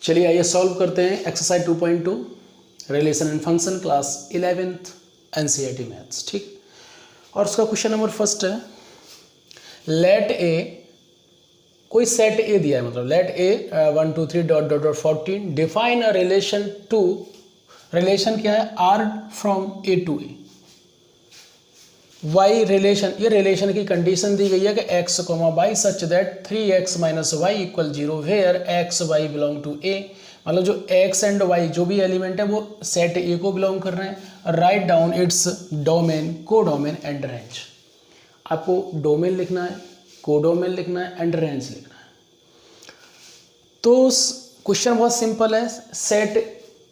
चलिए आइए सॉल्व करते हैं exercise 2.2 relation and function class 11th NCERT maths. ठीक, और उसका क्वेश्चन नंबर फर्स्ट है, लेट ए, कोई सेट ए दिया है, मतलब let A 1 2 3 dot dot dot 14 define a relation to, relation क्या है, R from A to A, Y relation, ये रिलेशन की कंडीशन दी गई है कि X comma Y such that 3x minus Y equal 0 where x Y belong to ए, मतलब जो x एंड y जो भी एलिमेंट है वो सेट ए को बिलोंग कर रहे हैं। राइट डाउन इट्स डोमेन, को डोमेन एंड रेंज। आपको डोमेन लिखना है, को डोमेन लिखना है एंड रेंज लिखना है। तो क्वेश्चन बहुत सिंपल है, सेट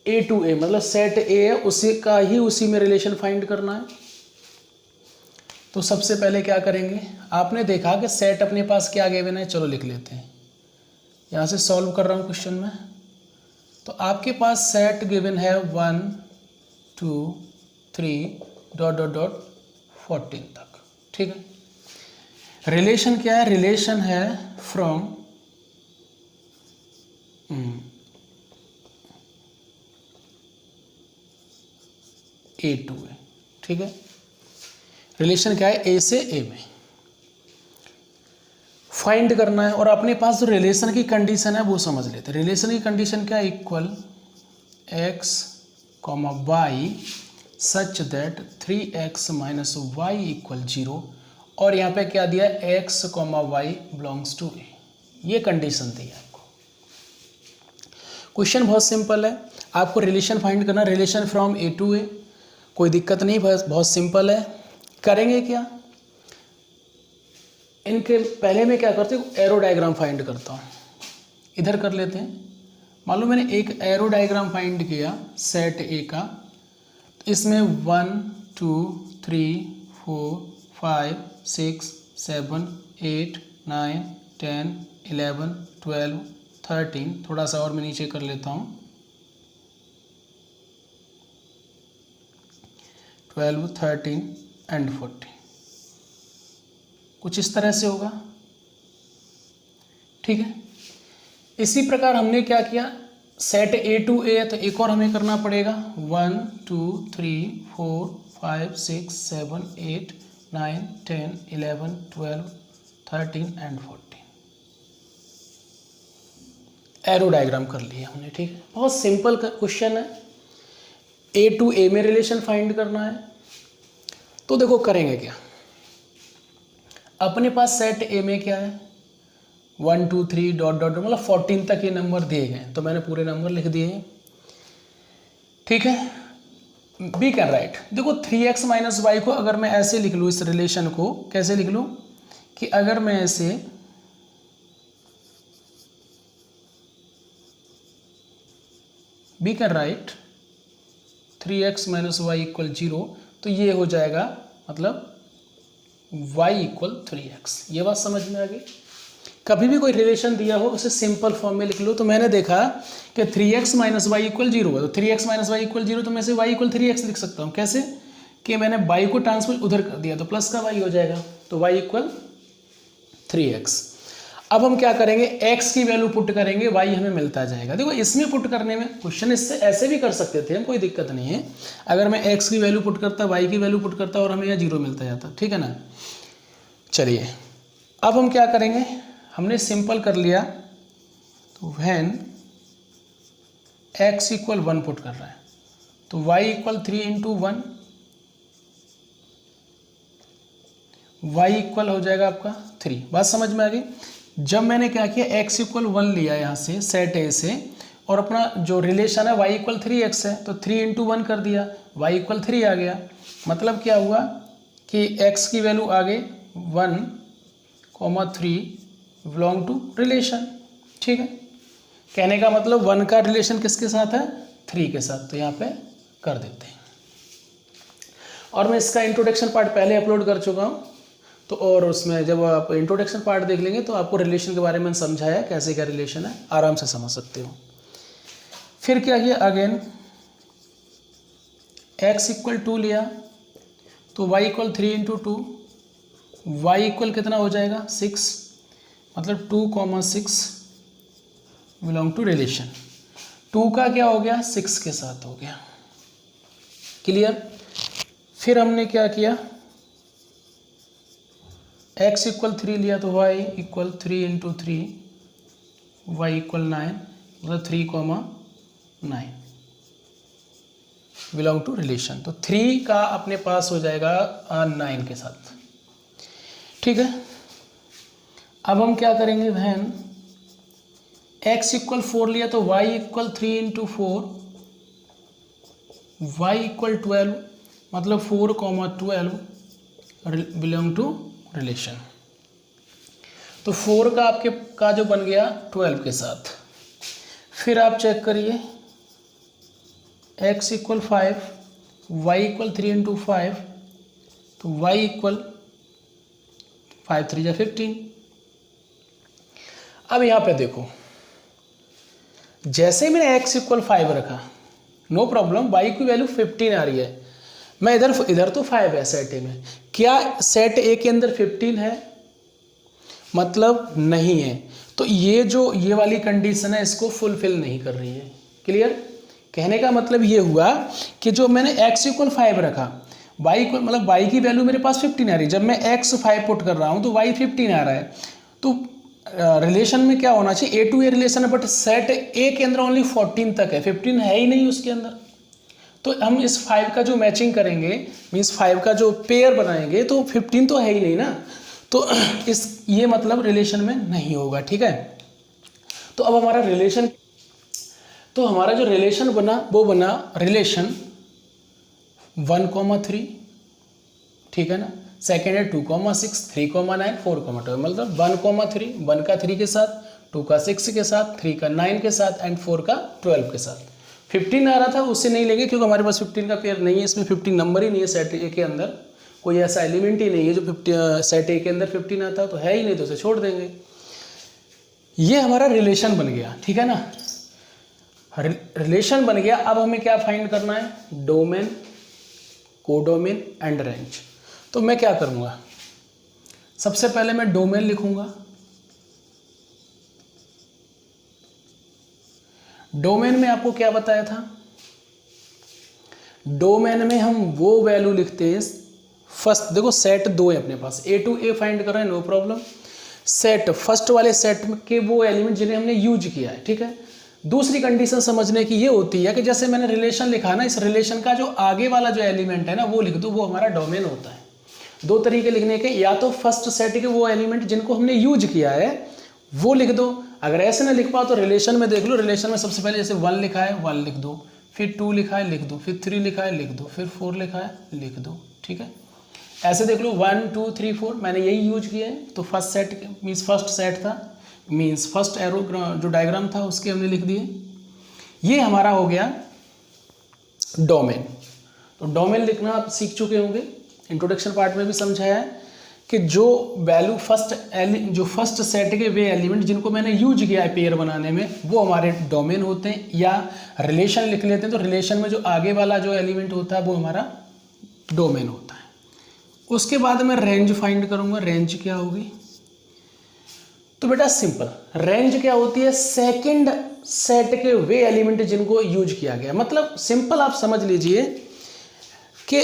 ए टू ए, मतलब सेट ए है उसी का ही उसी में रिलेशन फाइंड करना है। तो सबसे पहले क्या करेंगे, आपने देखा कि सेट अपने पास क्या गिवन है, चलो लिख लेते हैं, यहाँ से सॉल्व कर रहा हूँ क्वेश्चन में। तो आपके पास सेट गिवन है 1 2 3 डॉट डॉट डॉट 14 तक। ठीक है, रिलेशन क्या है, रिलेशन है फ्रॉम ए टू ए। ठीक है, रिलेशन क्या है, ए से ए में फाइंड करना है। और अपने पास जो रिलेशन की कंडीशन है वो समझ लेते हैं। रिलेशन की कंडीशन क्या है, equal x comma y such that 3x minus Y equal 0, और यहाँ पे क्या दिया है, x comma y belongs to A, ये कंडीशन दी है आपको। क्वेश्चन बहुत सिंपल है, आपको रिलेशन फाइंड करना, रिलेशन फ्रॉम ए टू ए, कोई दिक्कत नहीं, बहुत सिंपल है। करेंगे क्या, इनके पहले मैं क्या करती हूँ, एरो डायग्राम फाइंड करता हूँ। इधर कर लेते हैं, मालूम मैंने एक एरो डायग्राम फाइंड किया सेट ए का, इसमें 1 2 3 4 5 6 7 8 9 10 11 12 13, थोड़ा सा और मैं नीचे कर लेता हूँ, 12 13 एंड 14, कुछ इस तरह से होगा। ठीक है, इसी प्रकार हमने क्या किया, सेट ए टू ए है तो एक और हमें करना पड़ेगा, 1 2 3 4 5 6 7 8 9 10 11 12 13 एंड 14, एरो डायग्राम कर लिया हमने। ठीक है, बहुत सिंपल क्वेश्चन है, ए टू ए में रिलेशन फाइंड करना है। तो देखो करेंगे क्या, अपने पास सेट ए में क्या है 1 2 3 डॉट डॉट, मतलब 14 तक ये नंबर दिए गए, तो मैंने पूरे नंबर लिख दिए हैं। ठीक है, बी कैन राइट, देखो 3x माइनस वाई को अगर मैं ऐसे लिख लूँ, इस रिलेशन को कैसे लिख लूँ कि अगर मैं ऐसे be can write 3x minus Y equal 0, तो ये हो जाएगा मतलब y इक्वल 3x। ये बात समझ में आ गई। कभी भी कोई रिलेशन दिया हो उसे सिंपल फॉर्म में लिख लो। तो मैंने देखा कि 3x माइनस वाई इक्वल 0 है, तो 3x माइनस वाई इक्वल 0, तो मैं इसे y इक्वल 3x लिख सकता हूँ। कैसे कि मैंने y को ट्रांसपोज उधर कर दिया तो प्लस का y हो जाएगा, तो y इक्वल 3x। अब हम क्या करेंगे, x की वैल्यू पुट करेंगे, y हमें मिलता जाएगा। देखो इसमें पुट करने में, क्वेश्चन इससे ऐसे भी कर सकते थे हम, कोई दिक्कत नहीं है। अगर मैं x की वैल्यू पुट करता, y की वैल्यू पुट करता और हमें यह 0 मिलता जाता। ठीक है ना। चलिए अब हम क्या करेंगे, हमने सिंपल कर लिया, तो व्हेन x इक्वल 1 पुट कर रहा है तो y equal 3 into 1, y equal हो जाएगा आपका 3। बात समझ में आ गई। जब मैंने क्या किया, x इक्वल 1 लिया यहाँ से सेट ए से, और अपना जो रिलेशन है y इक्वल 3x है, तो 3 इंटू 1 कर दिया, y इक्वल 3 आ गया। मतलब क्या हुआ कि x की वैल्यू आ गई 1 3 बिलोंग टू रिलेशन। ठीक है, कहने का मतलब 1 का रिलेशन किसके साथ है, 3 के साथ, तो यहाँ पे कर देते हैं। और मैं इसका इंट्रोडक्शन पार्ट पहले अपलोड कर चुका हूँ, तो और उसमें जब आप इंट्रोडक्शन पार्ट देख लेंगे तो आपको रिलेशन के बारे में समझाया कैसे क्या रिलेशन है, आराम से समझ सकते हो। फिर क्या किया, अगेन x इक्वल 2 लिया, तो y equal 3 into 2, y equal कितना हो जाएगा 6, मतलब 2 6 बिलोंग टू रिलेशन। 2 का क्या हो गया 6 के साथ हो गया। क्लियर। फिर हमने क्या किया, x इक्वल 3 लिया तो y equal 3 into 3, y equal 9, मतलब 3,9 बिलोंग टू रिलेशन। तो 3 का अपने पास हो जाएगा 9 के साथ। ठीक है, अब हम क्या करेंगे बहन, x इक्वल 4 लिया तो y equal 3 into 4, y equal 12, मतलब 4,12 बिलोंग टू रिलेशन। तो 4 का आपके का जो बन गया 12 के साथ। फिर आप चेक करिए, x equal 5, y equal 3 into 5, तो y इक्वल 5 3 या 15। अब यहाँ पे देखो, जैसे ही मैंने x इक्वल 5 रखा, नो प्रॉब्लम, y की वैल्यू 15 आ रही है, मैं इधर तो 5 है सेट ए में, क्या सेट ए के अंदर 15 है? मतलब नहीं है। तो ये वाली कंडीशन है, इसको फुलफिल नहीं कर रही है। क्लियर। कहने का मतलब ये हुआ कि जो मैंने x इक्वल 5 रखा, y इक्वल मतलब y की वैल्यू मेरे पास 15 आ रही है, जब मैं x 5 पुट कर रहा हूँ तो y 15 आ रहा है। तो रिलेशन में क्या होना चाहिए, A to A रिलेशन है, बट सेट ए के अंदर ओनली 14 तक है, 15 है ही नहीं उसके अंदर। तो हम इस 5 का जो मैचिंग करेंगे, मीन्स 5 का जो पेयर बनाएंगे, तो 15 तो है ही नहीं ना, तो ये मतलब रिलेशन में नहीं होगा। ठीक है। तो अब हमारा रिलेशन, तो हमारा जो रिलेशन बना वो बना रिलेशन 1,3, ठीक है ना। सेकेंड है 2,6, 3,9, 4,12, मतलब 1,3, 1 का 3 के साथ, 2 का 6 के साथ, 3 का 9 के साथ एंड 4 का 12 के साथ। 15 आ रहा था, उससे नहीं लेंगे क्योंकि हमारे पास 15 का पेयर नहीं है, इसमें 15 नंबर ही नहीं है सेट ए के अंदर, कोई ऐसा एलिमेंट ही नहीं है जो सेट ए के अंदर 15 आता, तो है ही नहीं, तो उसे छोड़ देंगे। ये हमारा रिलेशन बन गया। ठीक है ना, रिलेशन बन गया। अब हमें क्या फाइंड करना है, डोमेन, कोडोमेन एंड रेंज। तो मैं क्या करूँगा, सबसे पहले मैं डोमेन लिखूंगा। डोमेन में आपको क्या बताया था, डोमेन में हम वो वैल्यू लिखते हैं, फर्स्ट देखो सेट 2 है अपने पास, A to A फाइंड कर रहे हैं, नो प्रॉब्लम। सेट फर्स्ट वाले सेट के वो एलिमेंट जिन्हें हमने यूज किया है। ठीक है। दूसरी कंडीशन समझने की ये होती है कि जैसे मैंने रिलेशन लिखा ना, इस रिलेशन का जो आगे वाला जो एलिमेंट है ना वो लिख दो, वो हमारा डोमेन होता है। 2 तरीके लिखने के, या तो फर्स्ट सेट के वो एलिमेंट जिनको हमने यूज किया है वो लिख दो, अगर ऐसे ना लिख पाओ तो रिलेशन में देख लो, रिलेशन में सबसे पहले जैसे 1 लिखा है 1 लिख दो, फिर 2 लिखा है लिख दो, फिर 3 लिखा है लिख दो, फिर 4 लिखा है लिख दो। ठीक है, ऐसे देख लो 1 2 3 4 मैंने यही यूज किया है। तो first set means first set था, मीन्स फर्स्ट एरो जो डायग्राम था उसके हमने लिख दिए। ये हमारा हो गया डोमेन। तो डोमेन लिखना आप सीख चुके होंगे, इंट्रोडक्शन पार्ट में भी समझाया है कि जो वैल्यू फर्स्ट सेट के वे एलिमेंट जिनको मैंने यूज किया है पेयर बनाने में वो हमारे डोमेन होते हैं, या रिलेशन लिख लेते हैं तो रिलेशन में जो आगे वाला जो एलिमेंट होता है वो हमारा डोमेन होता है। उसके बाद मैं रेंज फाइंड करूंगा, रेंज क्या होगी। तो बेटा सिंपल, रेंज क्या होती है, सेकंड सेट के वे एलिमेंट जिनको यूज किया गया। मतलब सिंपल आप समझ लीजिए कि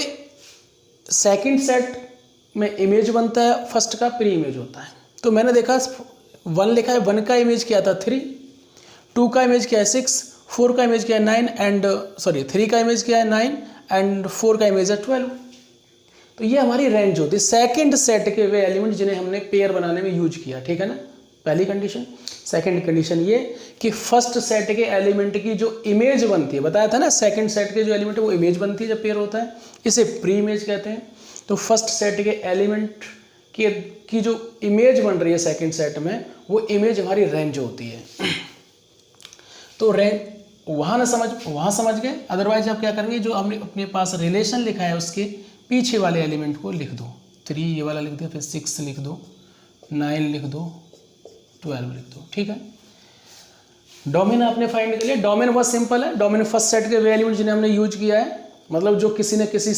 सेकंड सेट में इमेज बनता है, फर्स्ट का प्री इमेज होता है। तो मैंने देखा 1 लिखा है, 1 का इमेज क्या था 3, 2 का इमेज क्या है 6, 4 का इमेज क्या है 9 एंड 3 का इमेज क्या है 9 एंड 4 का इमेज है 12। तो ये हमारी रेंज होती है, सेकंड सेट के वे एलिमेंट जिन्हें हमने पेयर बनाने में यूज किया। ठीक है ना, पहली कंडीशन। सेकंड कंडीशन ये कि फर्स्ट सेट के एलिमेंट की जो इमेज बनती है, बताया था ना सेकंड सेट के जो एलिमेंट है वो इमेज बनती है जब पेयर होता है, इसे प्री इमेज कहते हैं। तो फर्स्ट सेट के एलिमेंट की जो इमेज बन रही है सेकंड सेट में, वो इमेज हमारी रेंज होती है। तो रेंज वहाँ समझ गए। अदरवाइज आप क्या करेंगे, जो हमने अपने पास रिलेशन लिखा है उसके पीछे वाले एलिमेंट को लिख दो, 3 ये वाला लिख दो, फिर 6 लिख दो, 9 लिख दो, 12 लिख दो। ठीक है, डोमेन आपने फाइंड कर लिया। डोमेन बहुत सिंपल है, डोमेन फर्स्ट सेट के वे एलिमेंट जिन्हें हमने यूज किया है, मतलब जो किसी न किसी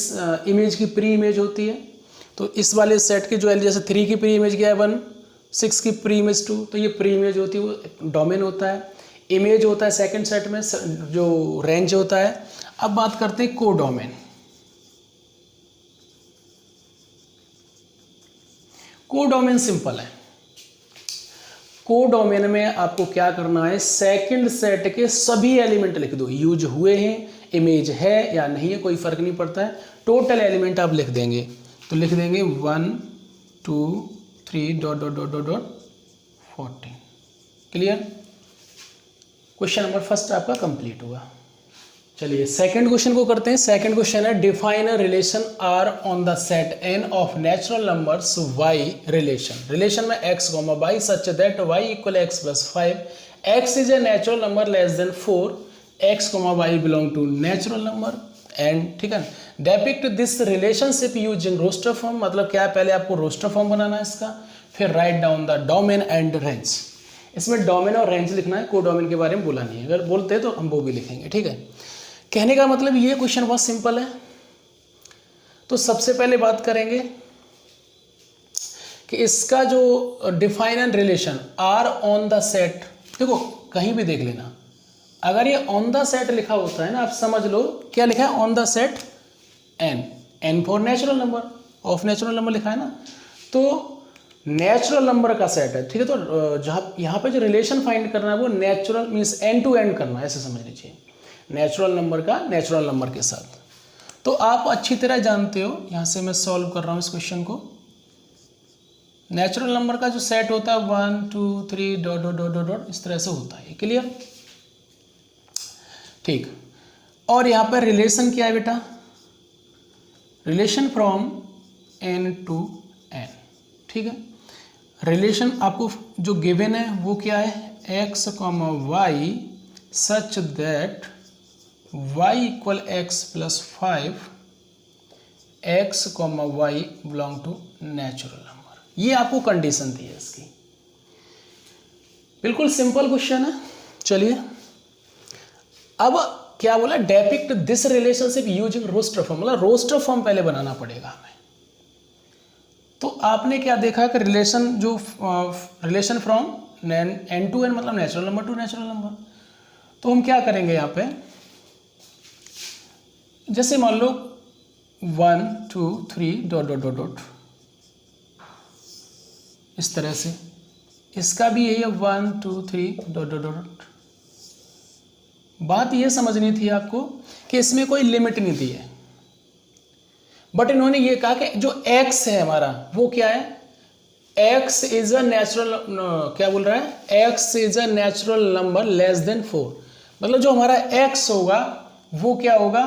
इमेज की प्री इमेज होती है। तो इस वाले सेट की जो जैसे 3 की प्री इमेज क्या है 1, 6 की प्री इमेज 2, तो ये प्री इमेज होती है, वो डोमेन होता है। इमेज होता है सेकंड सेट में, जो रेंज होता है। अब बात करते हैं कोडोमेन। कोडोमेन सिंपल है। कोडोमेन में आपको क्या करना है, सेकंड सेट के सभी एलिमेंट लिख दो, यूज हुए हैं, इमेज है या नहीं है कोई फर्क नहीं पड़ता है, टोटल एलिमेंट आप लिख देंगे। तो लिख देंगे 1 2 3 dot dot dot dot dot 14। Clear? Question number first आपका कंप्लीट हुआ। चलिए सेकंड क्वेश्चन को करते हैं। सेकंड क्वेश्चन है define a relation R on the set N of natural numbers Y relation में x, y such that y equal x plus 5, x is a natural number less than 4, x, y belong to natural number and, ठीक है। Depict this relationship using roster form, मतलब क्या है, पहले आपको roster form बनाना है इसका, फिर write down the domain and range. इसमें डोमेन और रेंज लिखना है, कोडोमेन के बारे में बोला नहीं है, अगर बोलते हैं तो हम वो भी लिखेंगे, ठीक है। कहने का मतलब ये क्वेश्चन बहुत सिंपल है। तो सबसे पहले बात करेंगे कि इसका जो define and relation R on the set, देखो कहीं भी देख लेना, अगर ये ऑन द सेट लिखा होता है ना, आप समझ लो क्या लिखा है, on the set N for natural number, of natural number लिखा है ना, तो नेचुरल नंबर का सेट है, ठीक है। तो जहाँ यहाँ पे जो रिलेशन फाइंड करना है वो natural means and to and करना है, ऐसे समझ लीजिए, नेचुरल नंबर का नेचुरल नंबर के साथ। तो आप अच्छी तरह जानते हो, यहाँ से मैं सॉल्व कर रहा हूँ इस क्वेश्चन को। नेचुरल नंबर का जो सेट होता है 1 2 3 dot dot dot dot dot इस तरह से होता है, क्लियर? ठीक। और यहाँ पर रिलेशन क्या है बेटा, relation from N to N, ठीक है। रिलेशन आपको जो गिवन है वो क्या है, x, y such that y equal x plus 5, x, y belong to natural number. ये आपको कंडीशन दी है इसकी, बिल्कुल सिंपल क्वेश्चन है। चलिए अब क्या बोला, depict this relationship using roster form, मतलब रोस्टर फॉर्म पहले बनाना पड़ेगा हमें। तो आपने क्या देखा कि रिलेशन जो relation from N to N मतलब natural number to natural number. तो हम क्या करेंगे यहाँ पे, जैसे मान लो 1 2 3 डॉट डॉट डॉट डॉट इस तरह से, इसका भी यही है 1 2 3 डॉट डॉट डॉट। बात ये समझनी थी आपको कि इसमें कोई लिमिट नहीं दी है, बट इन्होंने ये कहा कि जो x है हमारा वो क्या है, x इज अ नेचुरल, क्या बोल रहा है, x is a natural number less than 4, मतलब जो हमारा x होगा वो क्या होगा,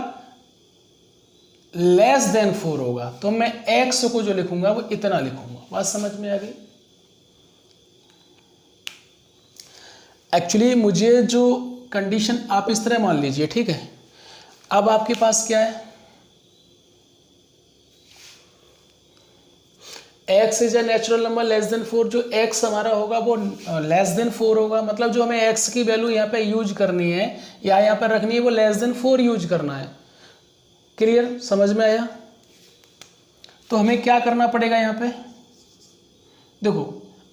लेस देन 4 होगा। तो मैं x को जो लिखूंगा वो इतना लिखूंगा। बात समझ में आ गई? एक्चुअली मुझे जो कंडीशन आप इस तरह मान लीजिए, ठीक है। अब आपके पास क्या है, x is a natural number less than 4, जो x हमारा होगा वो लेस देन 4 होगा, मतलब जो हमें x की वैल्यू यहाँ पे यूज करनी है या यहाँ पर रखनी है वो लेस देन 4 यूज करना है। क्लियर? समझ में आया? तो हमें क्या करना पड़ेगा यहाँ पे, देखो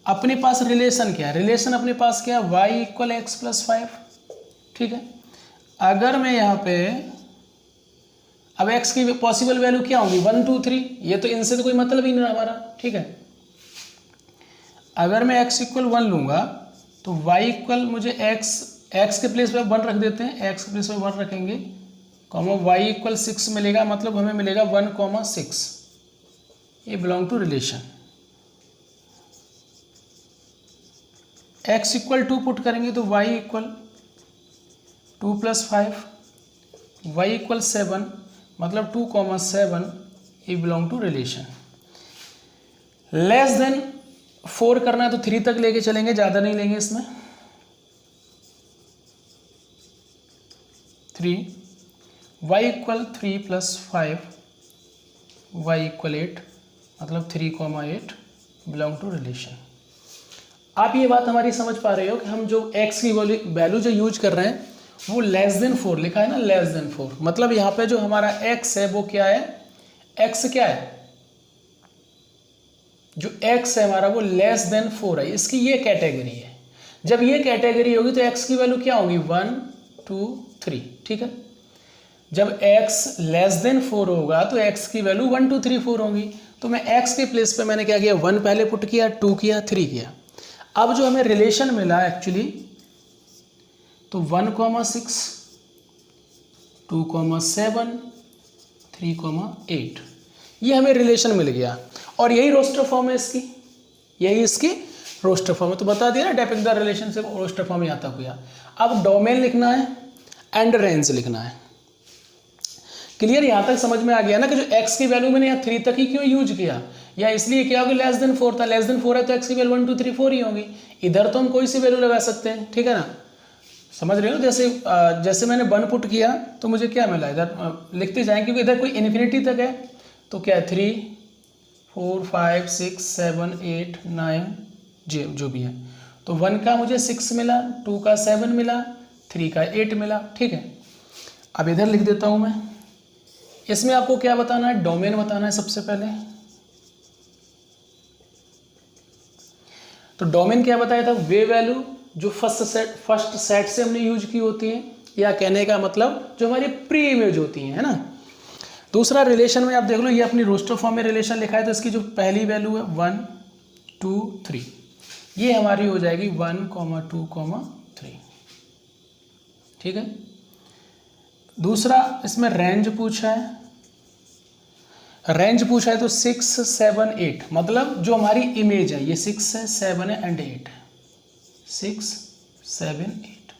अपने पास रिलेशन क्या है, रिलेशन अपने पास क्या है, y इक्वल एक्स प्लस 5, ठीक है। अगर मैं यहाँ पे अब x की पॉसिबल वैल्यू क्या होगी 1 2 3, ये तो इनसे तो कोई मतलब ही नहीं हमारा, ठीक है। अगर मैं x इक्वल 1 लूँगा तो y इक्वल मुझे x के प्लेस पे 1 रख देते हैं, x के प्लेस पे 1 रखेंगे, कॉमा y इक्वल 6 मिलेगा, मतलब हमें मिलेगा 1,6, ये belong to relation. x equal 2 put करेंगे तो y equal 2 plus 5, y equal 7, मतलब 2,7, ये belong to relation. Less than 4 करना है तो 3 तक लेके चलेंगे, ज़्यादा नहीं लेंगे इसमें। 3, y equal 3 plus 5, y equal 8, मतलब 3,8 बिलोंग टू रिलेशन। आप ये बात हमारी समझ पा रहे हो कि हम जो x की वैल्यू जो यूज कर रहे हैं वो लेस देन 4 लिखा है ना, लेस देन 4, मतलब यहाँ पे जो हमारा x है वो क्या है, x क्या है, जो x है हमारा वो लेस देन 4 है, इसकी ये कैटेगरी है। जब ये कैटेगरी होगी तो x की वैल्यू क्या होगी 1 2 3, ठीक है। जब x लेस देन 4 होगा तो x की वैल्यू 1 2 3 4 होगी। तो मैं x के प्लेस पे मैंने क्या किया 1 पहले पुट किया, 2 किया, 3 किया। अब जो हमें रिलेशन मिला एक्चुअली तो 1,6 2,7 3,8 ये हमें रिलेशन मिल गया और यही रोस्टर फॉर्म है इसकी, यही इसकी रोस्टर फॉर्म है। तो बता दिया ना depict the relationship, roster form यहाँ तक हुआ। अब डोमेन लिखना है एंड रेंज लिखना है। क्लियर, यहाँ तक समझ में आ गया ना कि जो x की वैल्यू मैंने यहाँ 3 तक ही क्यों यूज किया, या इसलिए क्या होगी लेस देन 4 था, लेस देन 4 है तो x की वैल्यू 1 2 3 4 ही होगी। इधर तो हम कोई सी वैल्यू लगा सकते हैं, ठीक है ना, समझ रहे हो। जैसे मैंने 1 पुट किया तो मुझे क्या मिला, इधर लिखते जाएं क्योंकि इधर कोई इन्फिनिटी तक है। तो क्या है 3 4 5 6 7 8 9 जो भी है। तो 1 का मुझे 6 मिला, 2 का 7 मिला, 3 का 8 मिला, ठीक है। अब इधर लिख देता हूँ मैं। इसमें आपको क्या बताना है, डोमेन बताना है सबसे पहले। तो डोमेन क्या बताया था, वे वैल्यू जो फर्स्ट सेट से हमने यूज की होती है, या कहने का मतलब जो हमारी प्री इमेज होती है ना। दूसरा रिलेशन में आप देख लो, ये अपनी रोस्टर फॉर्म में रिलेशन लिखा है तो इसकी जो पहली वैल्यू है 1 2 3 ये हमारी हो जाएगी 1 2 3, ठीक है। दूसरा इसमें रेंज पूछा है, रेंज पूछा है तो 6 7 8 मतलब जो हमारी इमेज है ये 6 है 7 है एंड 8 है, 6 7 8।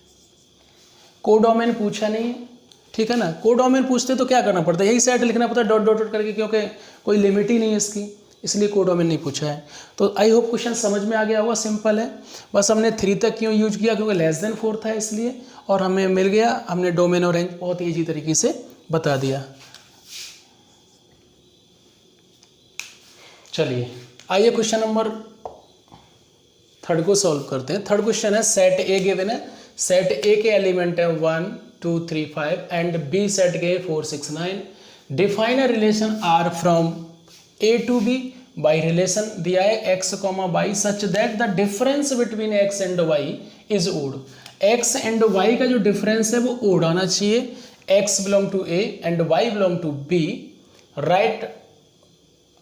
कोडोमेन पूछा नहीं है, ठीक है ना। कोडोमेन पूछते तो क्या करना पड़ता है, यही सेट लिखना पड़ता है डॉट डॉट डॉट करके, क्योंकि कोई लिमिट ही नहीं है इसकी, इसलिए कोडोमेन नहीं पूछा है। तो आई होप क्वेश्चन समझ में आ गया होगा, सिंपल है। बस हमने 3 तक क्यों यूज किया, क्योंकि लेस देन 4 था इसलिए, और हमें मिल गया, हमने डोमेन और रेंज बहुत ईजी तरीके से बता दिया। चलिए आइए क्वेश्चन नंबर 3 को सॉल्व करते हैं। 3rd क्वेश्चन है, सेट ए गिवन है, सेट ए के एलिमेंट है 1 2 3 5 एंड बी सेट के 4 6 9। Define a relation R from A to B by relation दिया है x, y such that the difference between x and y is odd. x and y का जो difference है वो odd आना चाहिए। x belong to a and y belong to b। Write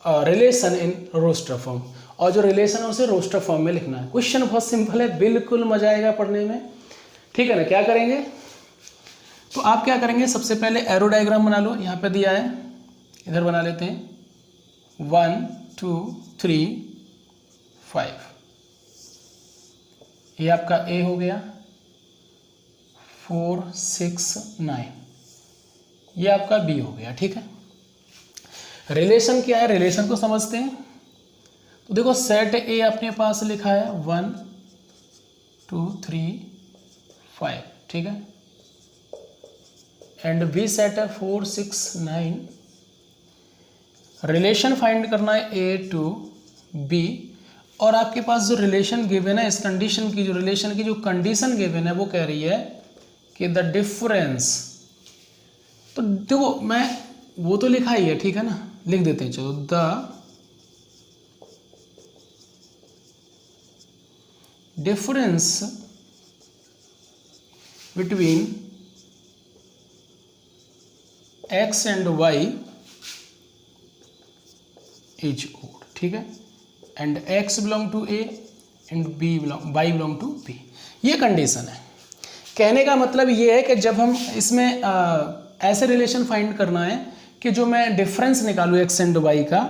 relation in roster form, और जो relation है उसे रोस्टर फॉर्म में लिखना है। क्वेश्चन बहुत सिंपल है, बिल्कुल मजा आएगा पढ़ने में, ठीक है ना। क्या करेंगे, तो आप क्या करेंगे, सबसे पहले एरो डायग्राम बना लो, यहाँ पे दिया है, इधर बना लेते हैं 1 2 3 5, ये आपका ए हो गया, 4 6 9 ये आपका बी हो गया, ठीक है। रिलेशन क्या है, रिलेशन को समझते हैं। तो देखो सेट ए अपने पास लिखा है 1 2 3 5, ठीक है, एंड बी सेट है 4 6 9। रिलेशन फाइंड करना है ए टू बी, और आपके पास जो रिलेशन गिवन है, इस कंडीशन की जो रिलेशन की जो कंडीशन गिवन है वो कह रही है कि द डिफरेंस, तो देखो मैं वो तो लिखा ही है, ठीक है ना, लिख देते हैं चलो, the difference between x and y is odd, ठीक है, and x belong to a and y belong to b। ये कंडीशन है। कहने का मतलब ये है कि जब हम इसमें ऐसे रिलेशन फाइंड करना है कि जो मैं डिफरेंस निकालूँ x एंड y का,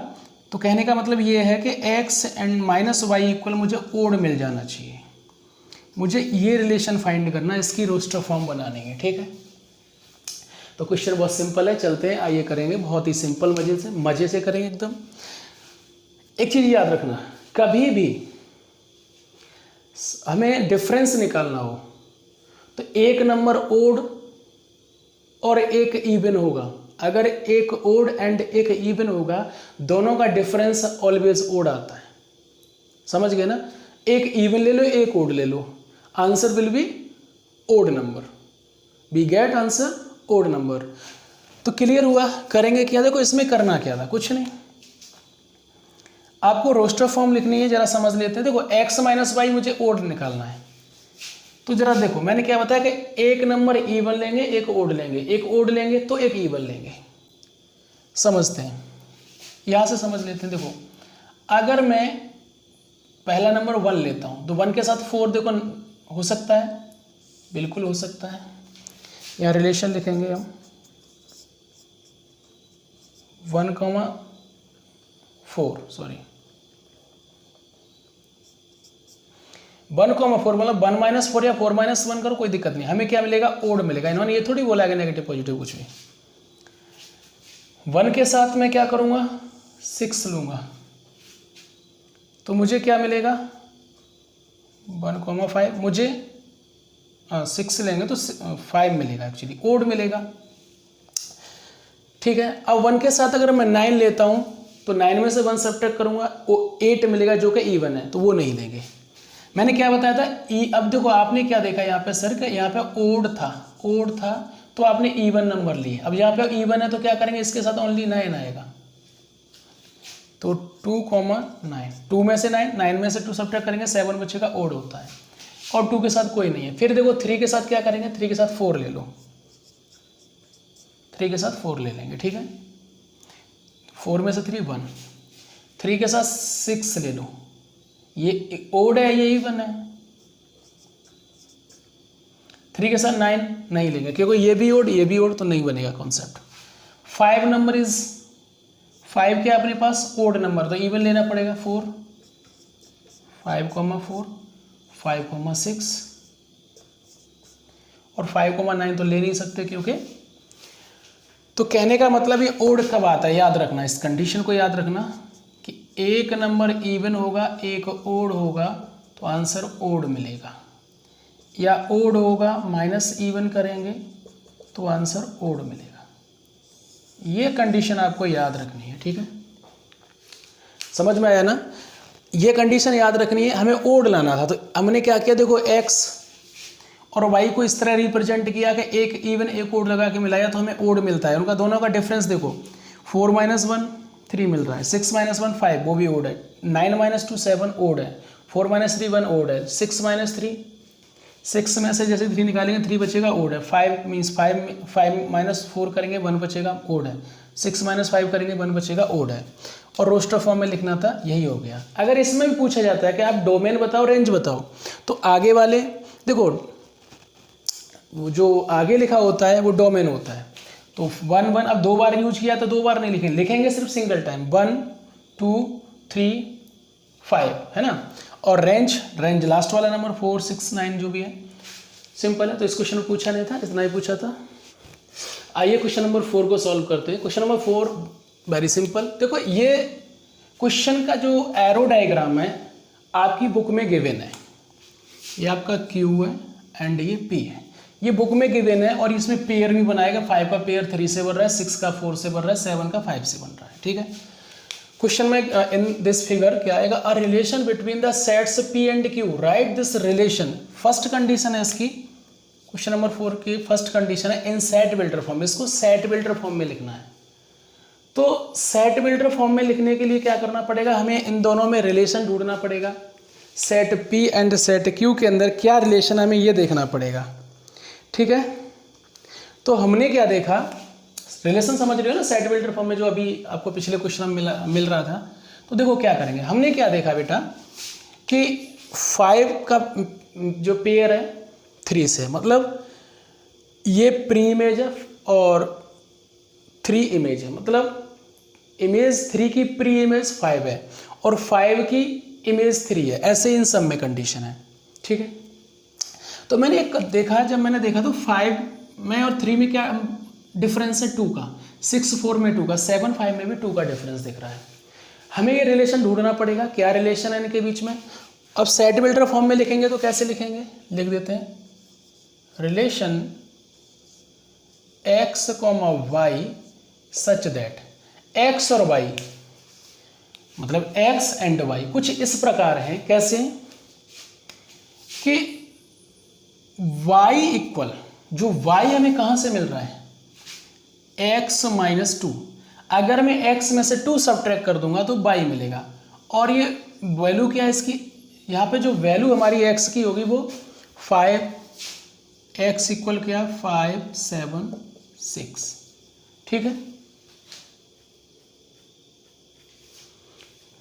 तो कहने का मतलब ये है कि x and minus Y equal मुझे ओड मिल जाना चाहिए। मुझे ये रिलेशन फाइंड करना है, इसकी रोस्टर फॉर्म बनाने है, ठीक है। तो क्वेश्चन बहुत सिंपल है, चलते हैं, आइए करेंगे, बहुत ही सिंपल मजे से करेंगे एकदम। एक चीज़ याद रखना, कभी भी हमें डिफरेंस निकालना हो तो एक नंबर ओड और एक इवन होगा। अगर एक ओड एंड एक इवन होगा, दोनों का डिफरेंस ऑलवेज ओड आता है, समझ गए ना। एक इवन ले लो, एक ओड ले लो, answer will be odd number, we get answer odd number. तो क्लियर हुआ, करेंगे क्या, देखो इसमें करना क्या था, कुछ नहीं, आपको रोस्टर फॉर्म लिखनी है, जरा समझ लेते हैं। देखो x माइनस वाई मुझे ओड निकालना है, तो जरा देखो मैंने क्या बताया कि एक नंबर इवन लेंगे, एक ओड लेंगे, एक ओड लेंगे तो एक इवन लेंगे। समझते हैं, यहाँ से समझ लेते हैं। देखो अगर मैं पहला नंबर 1 लेता हूँ तो 1 के साथ 4 देखो हो सकता है, बिल्कुल हो सकता है। यहाँ रिलेशन लिखेंगे हम 1,4 सॉरी 1,4 मतलब 1 - 4 या 4 - 1 करो कोई दिक्कत नहीं, हमें क्या मिलेगा, ओड मिलेगा। इन्होंने ये थोड़ी बोला है नेगेटिव पॉजिटिव कुछ भी। 1 के साथ मैं क्या करूँगा, 6 लूँगा तो मुझे क्या मिलेगा 1,5, मुझे 6 लेंगे तो 5 मिलेगा, एक्चुअली ओड मिलेगा। ठीक है, अब 1 के साथ अगर मैं 9 लेता हूँ तो 9 में से 1 सब्ट्रैक्ट करूँगा, वो 8 मिलेगा जो कि इवन है, तो वो नहीं लेंगे। मैंने क्या बताया था अब देखो आपने क्या देखा यहाँ पे सर, यहाँ पे ओड था तो आपने इवन नंबर लिए। अब यहाँ पे इवन है तो क्या करेंगे, इसके साथ ओनली 9 आएगा, तो 2,9, 2 में से 9, 9 में से 2 सब्ट्रैक्ट करेंगे, 7 बचेगा, ओड होता है। और 2 के साथ कोई नहीं है। फिर देखो 3 के साथ क्या करेंगे, 3 के साथ 4 ले लो, 3 के साथ 4 ले लेंगे। ठीक है, 4 में से 3 1, 3 के साथ 6 ले लो, ये ओड है ये इवन है। 3 के साथ 9 नहीं लेंगे क्योंकि ये भी ओड तो नहीं बनेगा कॉन्सेप्ट। 5 नंबर इज 5 क्या अपने पास ओड नंबर, तो इवन लेना पड़ेगा 4, 5,4, 5,6 और 5,9 तो ले नहीं सकते क्योंकि, तो कहने का मतलब ये ओड कब आता है, याद रखना, इस कंडीशन को याद रखना कि एक नंबर इवन होगा एक ओड होगा तो आंसर ओड मिलेगा, या ओड होगा माइनस इवन करेंगे तो आंसर ओड मिलेगा। ये कंडीशन आपको याद रखनी है। ठीक है, समझ में आया ना, ये कंडीशन याद रखनी है। हमें ओड लाना था तो हमने क्या किया, देखो x और y को इस तरह रिप्रेजेंट किया कि एक इवन एक ओड लगा के मिलाया तो हमें ओड मिलता है। उनका दोनों का डिफरेंस देखो, 4 - 1 3 मिल रहा है, 6 - 1 5 वो भी ओड है, 9 - 2 7 ओड है, 4 - 3 1 ओड है, 6 - 3 6 में से जैसे 3 निकालेंगे 3 बचेगा, ओड है। 5 मीन्स 5 - 4 करेंगे 1 बचेगा, ओड है। 6 - 5 करेंगे 1 बचेगा, ओड है। और रोस्टर फॉर्म में लिखना था, यही हो गया। अगर इसमें भी पूछा जाता है कि आप डोमेन बताओ रेंज बताओ, तो आगे वाले देखो वो जो आगे लिखा होता है वो डोमेन होता है। तो 1 1 अब 2 बार यूज किया तो 2 बार नहीं लिखेंगे सिर्फ सिंगल टाइम, 1 2 3 5 है ना। और रेंज लास्ट वाला नंबर 4 6 9 जो भी है, सिंपल है। तो इस क्वेश्चन में पूछा नहीं था, इतना ही पूछा था। आइए क्वेश्चन नंबर 4 को सॉल्व करते हैं। Question number 4 very simple. देखो ये क्वेश्चन का जो एरो डायग्राम है आपकी बुक में गिवन है, ये आपका Q है एंड ये P है, ये बुक में गिवन है। और इसमें पेयर भी बनाएगा, 5 का पेयर 3 से बन रहा है, 6 का 4 से बन रहा है, 7 का 5 से बन रहा है। ठीक है, क्वेश्चन में इन दिस फिगर क्या आएगा, a relation between the sets P and Q, right this relation. First condition है इसकी, क्वेश्चन नंबर 4 की फर्स्ट कंडीशन है इन सेट बिल्डर फॉर्म। इसको सेट बिल्डर फॉर्म में लिखना है। तो सेट बिल्डर फॉर्म में लिखने के लिए क्या करना पड़ेगा, हमें इन दोनों में रिलेशन ढूंढना पड़ेगा। Set P and set Q के अंदर क्या रिलेशन है हमें ये देखना पड़ेगा। ठीक है, तो हमने क्या देखा, रिलेशन समझ रहे हो ना सेट बिल्डर फॉर्म में, जो अभी आपको पिछले क्वेश्चन में मिल रहा था। तो देखो क्या करेंगे, हमने क्या देखा बेटा कि 5 का जो पेयर है 3 से, मतलब ये प्री इमेज है और 3 इमेज है, मतलब इमेज 3 की प्री इमेज 5 है और 5 की इमेज 3 है। ऐसे इन सब में कंडीशन है। ठीक है, तो मैंने एक देखा, जब मैंने देखा तो 5 में और 3 में क्या डिफरेंस है 2 का, 6 4 में 2 का, 7 5 में भी 2 का डिफरेंस दिख रहा है। हमें ये रिलेशन ढूंढना पड़ेगा, क्या रिलेशन है इनके बीच में। अब सेट बिल्डर फॉर्म में लिखेंगे तो कैसे लिखेंगे, लिख देते हैं relation x, y such that x और y, मतलब x एंड y कुछ इस प्रकार है। कैसे कि y इक्वल, जो y हमें कहाँ से मिल रहा है, x - 2। अगर मैं x में से 2 सब्ट्रैक्ट कर दूंगा तो y मिलेगा। और ये वैल्यू क्या है इसकी, यहाँ पे जो वैल्यू हमारी x की होगी वो 5x इक्वल क्या 5 7 6। ठीक है,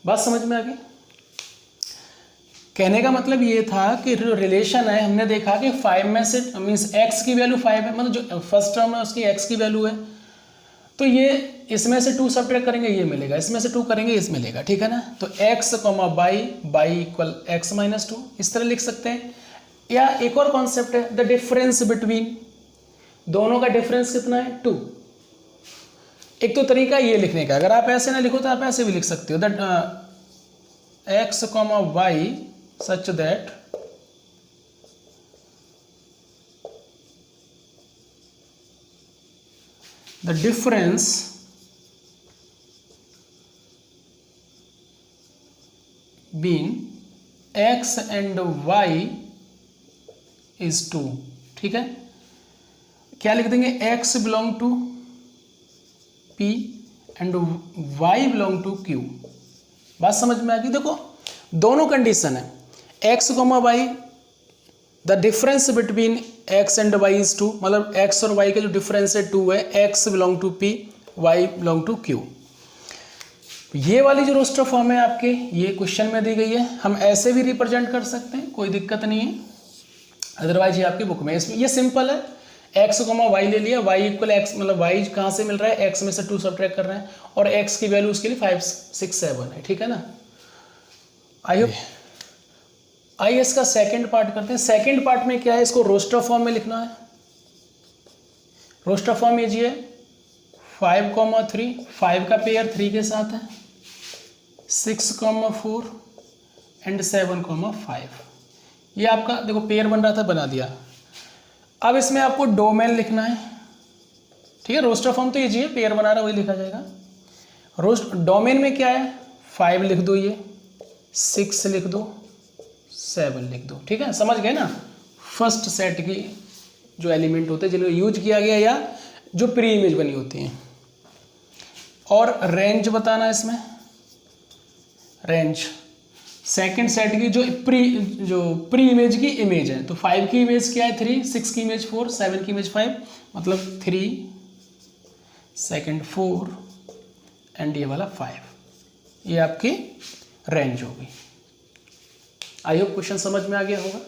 बात समझ में आ गई। कहने का मतलब ये था कि जो रिलेशन है हमने देखा कि 5 में से मीन्स x की वैल्यू 5 है, मतलब जो फर्स्ट टर्म है उसकी x की वैल्यू है, तो ये इसमें से 2 सब्ट्रैक्ट करेंगे ये मिलेगा, इसमें से 2 करेंगे इस मिलेगा। ठीक है ना, तो x, y equal x minus 2 इस तरह लिख सकते हैं। या एक और कॉन्सेप्ट है द डिफरेंस बिटवीन, दोनों का डिफरेंस कितना है 2। एक तो तरीका ये लिखने का, अगर आप ऐसे ना लिखो तो आप ऐसे भी लिख सकते हो that x, y such that the difference between x and y is 2। ठीक है, क्या लिख देंगे x belong to p and y belong to q। बात समझ में आ गई। देखो दोनों कंडीशन है x, y, the difference between x and y is 2, मतलब x और y के जो डिफरेंस है 2 है, x belong to p, y belong to q। ये वाली जो रोस्टर फॉर्म है आपके, ये क्वेश्चन में दी गई है, हम ऐसे भी रिप्रेजेंट कर सकते हैं, कोई दिक्कत नहीं है। अदरवाइज ये आपकी बुक में, इसमें ये सिंपल है, x, y ले लिया, y इक्वल x, मतलब y कहाँ से मिल रहा है, x में से 2 सब्ट्रैक्ट कर रहे हैं, और x की वैल्यू उसके लिए 5 6 7 है। ठीक है ना, आई होप। आइए इसका सेकंड पार्ट करते हैं। सेकंड पार्ट में क्या है, इसको रोस्टर फॉर्म में लिखना है। रोस्टर फॉर्म लीजिए 5, 3, 5 का पेयर 3 के साथ है, 6, 4 एंड 7, 5। ये आपका देखो पेयर बन रहा था, बना दिया। अब इसमें आपको डोमेन लिखना है। ठीक है, रोस्टर फॉर्म तो ये पेयर बना रहा है वही लिखा जाएगा। डोमेन में क्या है, 5 लिख दो, ये 6 लिख दो, 7 लिख दो। ठीक है, समझ गए ना, फर्स्ट सेट की जो एलिमेंट होते हैं जिन्हें यूज किया गया या जो प्री इमेज बनी होती हैं। और रेंज बताना है इसमें, रेंज सेकंड सेट की जो प्री इमेज की इमेज है। तो 5 की इमेज क्या है 3, 6 की इमेज 4, 7 की इमेज 5, मतलब 3, सेकंड 4 एंड ये वाला 5, ये आपकी रेंज होगी। आई होप क्वेश्चन समझ में आ गया होगा।